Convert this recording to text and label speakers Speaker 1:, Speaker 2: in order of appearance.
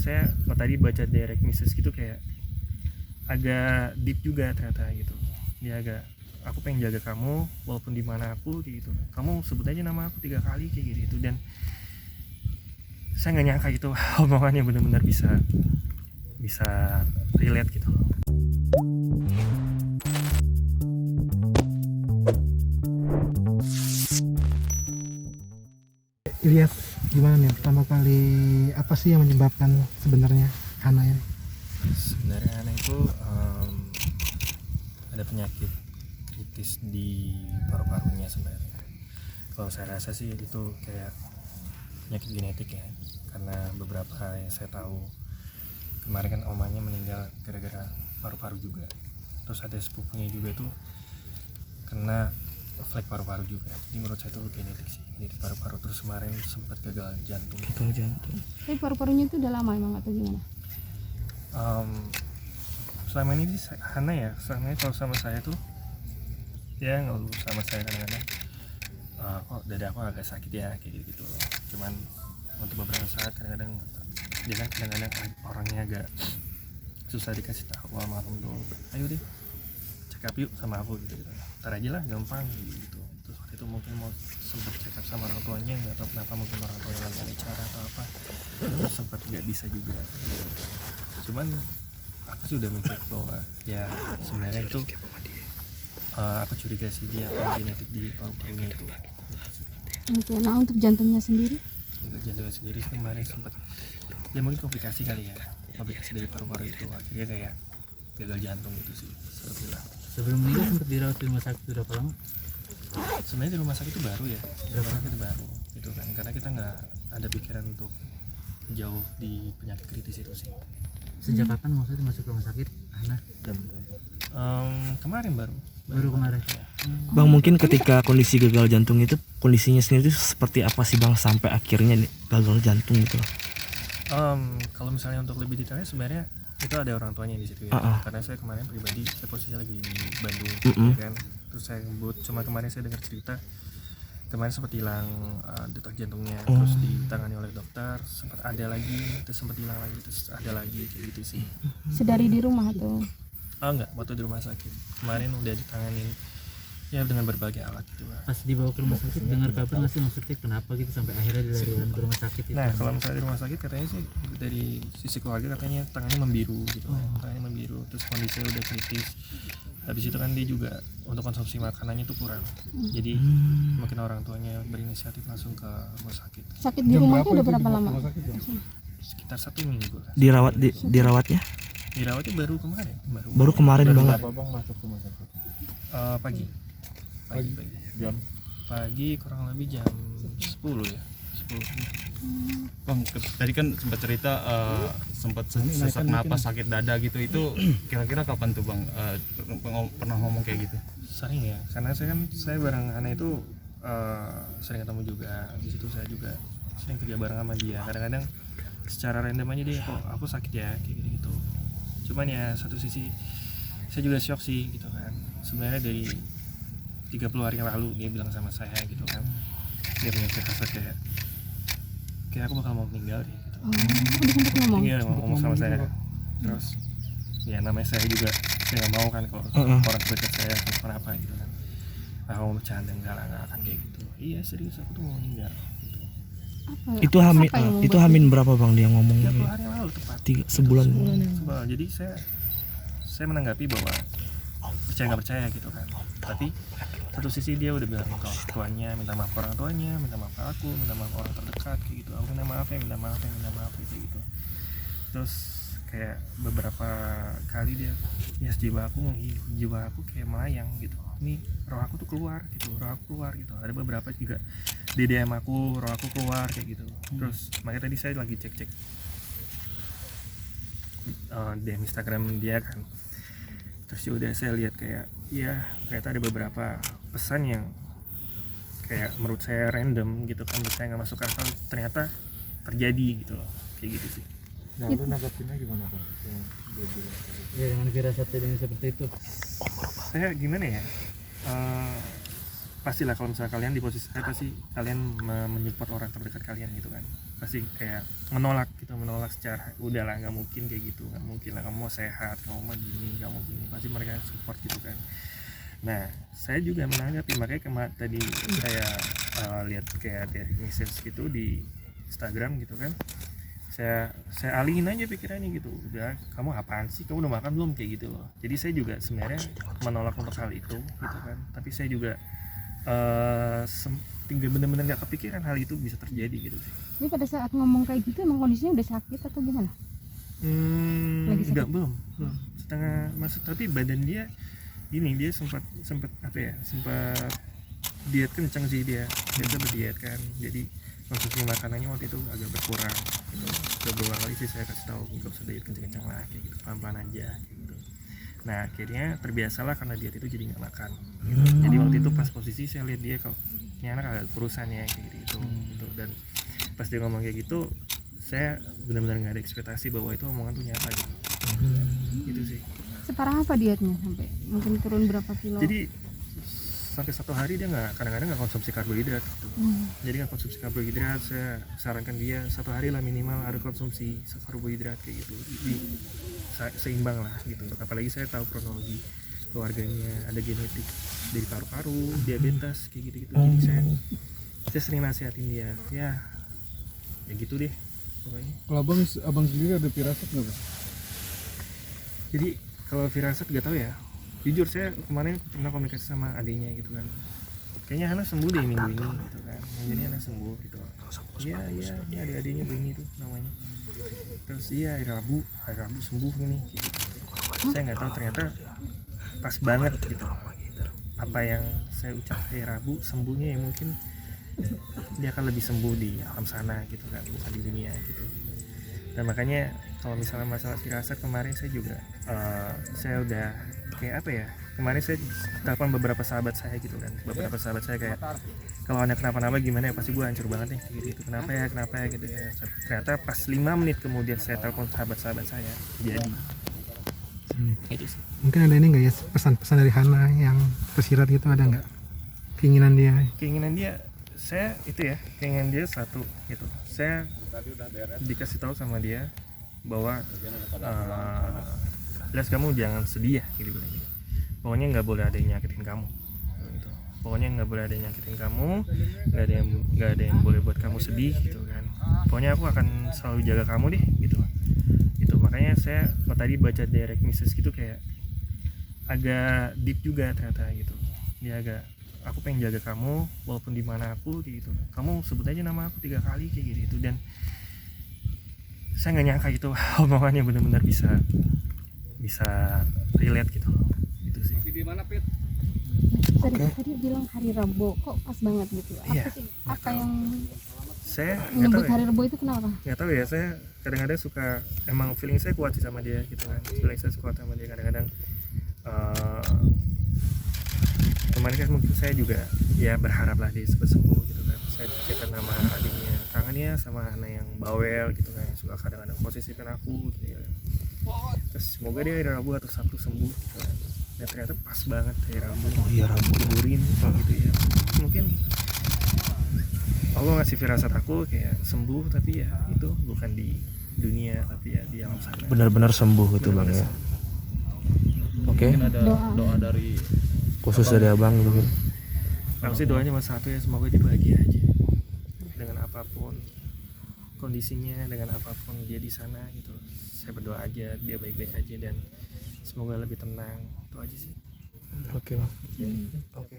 Speaker 1: saya tadi baca direct message gitu kayak agak deep juga ternyata gitu. Dia agak, aku pengen jaga kamu walaupun di mana aku gitu. Kamu sebut aja nama aku 3 kali kayak gitu. Dan saya nggak nyangka gitu omongannya benar-benar bisa relate gitu.
Speaker 2: Ilyas, gimana nih pertama kali, apa sih yang menyebabkan sebenarnya Hana ini?
Speaker 1: Sebenarnya Hana itu ada penyakit kritis di paru-parunya sebenarnya. Kalau saya rasa sih itu kayak penyakit genetik ya, karena beberapa yang saya tahu kemarin kan omanya meninggal gara-gara paru-paru juga. Terus ada sepupunya juga itu kena flek paru-paru juga. Jadi menurut saya itu genetik sih, genetik paru-paru. Terus kemarin sempat gagal jantung.
Speaker 3: Tapi paru-parunya itu udah lama emang atau gimana?
Speaker 1: Selama ini sih Hana ya, selama ini kalau sama saya tuh dia ngeluh sama saya kadang-kadang, kok dada aku agak sakit ya kayak gitu. Cuman untuk beberapa saat kadang-kadang dia kan kadang-kadang orangnya agak susah dikasih tahu malam tuh, ayo deh check up yuk sama aku gitu. Ntar aja lah, gampang gitu. Terus waktu itu mungkin mau sempet check up sama orang tuanya, nggak tahu kenapa, mungkin orang tuanya lagi ada acara atau apa, terus sempet nggak bisa juga gitu. Cuman aku sudah mikir bahwa ya sebenarnya itu aku curiga sih dia genetik di paru-parunya itu.
Speaker 3: Oke, nah untuk jantungnya sendiri?
Speaker 1: Untuk jantungnya sendiri kemarin sempat ya mungkin komplikasi kali ya, komplikasi dari paru-paru itu akhirnya kayak gagal jantung gitu sih sebenarnya.
Speaker 4: Sebelum meninggal sempat dirawat di rumah sakit berapa lama?
Speaker 1: Sebenarnya di rumah sakit itu baru ya, di rumah sakit itu baru gitu kan, karena kita nggak ada pikiran untuk jauh di penyakit kritis itu sih.
Speaker 4: Sejak kapan maksudnya masuk rumah sakit Hana?
Speaker 1: Kemarin baru
Speaker 4: Kemarin.
Speaker 5: Bang, mungkin ketika kondisi gagal jantung itu kondisinya sendiri itu seperti apa sih Bang sampai akhirnya gagal jantung gitu?
Speaker 1: Kalau misalnya untuk lebih detailnya sebenarnya itu ada orang tuanya di situ ya. Karena saya kemarin pribadi saya posisinya lagi di Bandung ya kan. Terus saya ngebut, cuma kemarin saya dengar cerita kemarin sempat hilang detak jantungnya, terus ditangani oleh dokter, sempat ada lagi, terus sempat hilang lagi, terus ada lagi kayak gitu sih.
Speaker 3: Sedari di rumah atau?
Speaker 1: Enggak, waktu di rumah sakit kemarin udah ditanganin ya dengan berbagai alat gitu lah.
Speaker 4: Pas dibawa ke rumah sakit dengar kabar nggak sih maksudnya kenapa gitu sampai akhirnya dilarikan ke rumah sakit itu?
Speaker 1: Nah kalau misalnya di rumah sakit katanya sih dari sisi keluarga katanya tangannya membiru gitu, tangannya membiru, terus kondisinya udah kritis. Habis itu kan dia juga untuk konsumsi makanannya itu kurang, jadi mungkin orang tuanya berinisiatif langsung ke rumah sakit.
Speaker 3: Sakit di rumahnya udah berapa lama?
Speaker 1: Sekitar 1 minggu lah.
Speaker 5: Dirawatnya
Speaker 1: Dirawatnya baru kemarin
Speaker 5: banget.
Speaker 6: Bang masuk rumah sakit?
Speaker 1: Pagi
Speaker 6: Jam?
Speaker 1: pagi kurang lebih jam 10 ya. 10.
Speaker 7: Bang, tadi kan sempat cerita sempat sesak napas, sakit dada gitu, itu kira-kira kapan tuh Bang pernah ngomong kayak gitu?
Speaker 1: Sering ya, karena saya bareng Hana itu sering ketemu juga. Di situ saya juga sering kerja bareng sama dia. Kadang-kadang secara random aja dia, kok aku sakit ya kayak gitu. Cuman ya satu sisi saya juga shock sih gitu kan. Sebenarnya dari 30 hari yang lalu dia bilang sama saya gitu kan, dia punya firasat kayak aku bakal mau meninggal deh gitu.
Speaker 3: Udah sempat ngomong?
Speaker 1: Iya, ngomong sama saya. Terus ya namanya saya juga, saya nggak mau kan kalau orang dekat saya kenapa gitu kan. Aku mau bercanda, nggak akan kayak gitu. Iya serius, aku tuh mau meninggal gitu.
Speaker 5: Itu hamin berapa Bang dia ngomong?
Speaker 1: 30 hari yang lalu tepat.
Speaker 5: Sebulan.
Speaker 1: Jadi saya menanggapi bahwa percaya nggak percaya gitu kan. Tapi satu sisi dia udah bilang ke orang tuanya, minta maaf ke orang tuanya, minta maaf ke aku, minta maaf ke orang terdekat kayak gitu. Aku minta maaf kayak gitu. Terus kayak beberapa kali dia ya jiwa aku kayak melayang gitu. Ini roh aku tuh keluar gitu. Ada beberapa juga di DM aku, roh aku keluar kayak gitu. Terus makanya tadi saya lagi cek DM Instagram dia kan. Terus ya udah saya lihat kayak ya ternyata ada beberapa pesan yang kayak menurut saya random gitu kan, saya nggak masuk akal, ternyata terjadi gitu loh, kayak gitu sih.
Speaker 6: Nah lu nanggapinnya gimana Bang?
Speaker 4: Ya dengan firasat dengan seperti itu.
Speaker 1: Saya gimana ya, pastilah kalau misalnya kalian di posisi saya, pasti kalian menyupport orang terdekat kalian gitu kan, pasti kayak menolak secara udahlah, nggak mungkin kayak gitu, nggak mungkin lah, kamu mau sehat, kamu mau gini, kamu gini, pasti mereka support gitu kan. Nah saya juga menanggapi, makanya tadi saya lihat kayak dari message gitu di Instagram gitu kan, saya alihin aja pikirannya gitu, udah kamu apaan sih, kamu udah makan belum, kayak gitu loh. Jadi saya juga sebenarnya menolak untuk hal itu gitu kan, tapi saya juga tinggal bener-bener nggak kepikiran hal itu bisa terjadi gitu sih.
Speaker 3: Ini pada saat ngomong kayak gitu emang kondisinya udah sakit atau gimana? Lagi sakit?
Speaker 1: Enggak, belum setengah masuk, tapi badan dia ini, dia sempat apa ya, sempat diet kencang sih, dia sempat diet kan, jadi konsumsi makanannya waktu itu agak berkurang gitu. Beberapa kali sih saya kasih tahu nggak usah diet kencang-kencang lah, kayak gitu, pelan-pelan aja kayak gitu. Nah akhirnya terbiasalah karena diet itu jadi nggak makan gitu. Jadi waktu itu pas posisi saya lihat dia, kalau ini anak agak kurusan ya kayak gitu, gitu. Dan pas dia ngomong kayak gitu, saya benar-benar nggak ada ekspektasi bahwa itu omongan tuh nyata gitu. Gitu sih.
Speaker 3: Separah apa dietnya sampai mungkin turun berapa kilo?
Speaker 1: Jadi sampai 1 hari dia kadang-kadang nggak konsumsi karbohidrat gitu. Jadi nggak konsumsi karbohidrat, saya sarankan dia 1 hari lah minimal ada konsumsi karbohidrat kayak gitu. Jadi seimbang lah gitu. Apalagi saya tahu kronologi keluarganya, ada genetik dari paru-paru, diabetes kayak gitu-gitu. Jadi saya sering nasihatin dia, ya gitu deh pokoknya.
Speaker 6: Kalau abang sendiri ada firasat nggak bang?
Speaker 1: Jadi kalau firasat gak tahu ya, jujur saya kemarin pernah komunikasi sama adiknya gitu kan, kayaknya Hana sembuh deh minggu ini gitu kan, jadi Hana sembuh gitu. Iya ini adik-adiknya begini tuh namanya, terus iya hari Rabu sembuh ini gitu. Saya nggak tahu, ternyata pas banget gitu apa yang saya ucap hari Rabu sembuhnya, ya mungkin dia akan lebih sembuh di alam sana gitu kan, bukan di dunia gitu. Dan makanya kalau misalnya masalah firasat, kemarin saya juga saya udah kayak apa ya, kemarin saya telepon beberapa sahabat saya gitu kan, beberapa sahabat saya kayak, kalau ada kenapa-napa gimana ya, pasti gue hancur banget nih gitu, kenapa ya gitu ya. Ternyata pas 5 menit kemudian saya telepon sahabat-sahabat saya, jadi itu sih.
Speaker 2: Mungkin ada ini nggak ya, pesan-pesan dari Hana yang tersirat gitu, ada nggak keinginan dia?
Speaker 1: Saya itu ya, keinginan dia satu gitu, saya dikasih tahu sama dia bahwa jelas kamu jangan sedih ya gitu, pokoknya nggak boleh ada yang nyakitin kamu gitu. Pokoknya nggak boleh ada yang nyakitin kamu, nggak ada yang boleh buat kamu sedih gitu kan, pokoknya aku akan selalu jaga kamu deh gitu. Makanya saya tadi baca direct message gitu kayak agak deep juga ternyata gitu, dia agak, aku pengen jaga kamu walaupun di mana aku gitu, kamu sebut aja nama aku 3 kali kayak gitu. Dan saya nggak nyangka gitu omongannya benar-benar bisa relate gitu sih.
Speaker 3: Tadi bilang hari Rabu, kok pas banget gitu,
Speaker 1: Iya,
Speaker 3: apa yang
Speaker 1: saya nggak tahu
Speaker 3: menyebut
Speaker 1: ya,
Speaker 3: hari Rabu itu kenapa?
Speaker 1: nggak tahu ya, saya kadang-kadang suka, emang feeling saya kuat sih sama dia gitu kan, feeling saya kuat sama dia kadang-kadang. Kemarin kan mungkin saya juga ya berharap lah dia cepat sembuh gitu kan, saya cek nama adiknya, kangen ya sama anak yang bawel gitu kan, suka kadang-kadang posisikan aku gitu ya. Terus semoga dia hari Rabu atau Sabtu sembuh gitu kan. Dan ternyata pas banget hari Rabu,
Speaker 5: Rabu
Speaker 1: liburin gitu ya. Mungkin Allah ngasih firasat aku kayak sembuh, tapi ya itu bukan di dunia tapi ya di alam sana.
Speaker 5: benar-benar sembuh gitu bang ya. Oke,
Speaker 7: Mungkin ada doa dari
Speaker 5: khusus dari abang gitu.
Speaker 1: Aku sih doanya cuma satu ya, semoga dia bahagia aja dengan apapun kondisinya, dengan apapun dia di sana gitu. Saya berdoa aja dia baik-baik aja dan semoga lebih tenang, itu aja sih.
Speaker 5: Oke bang. Oke.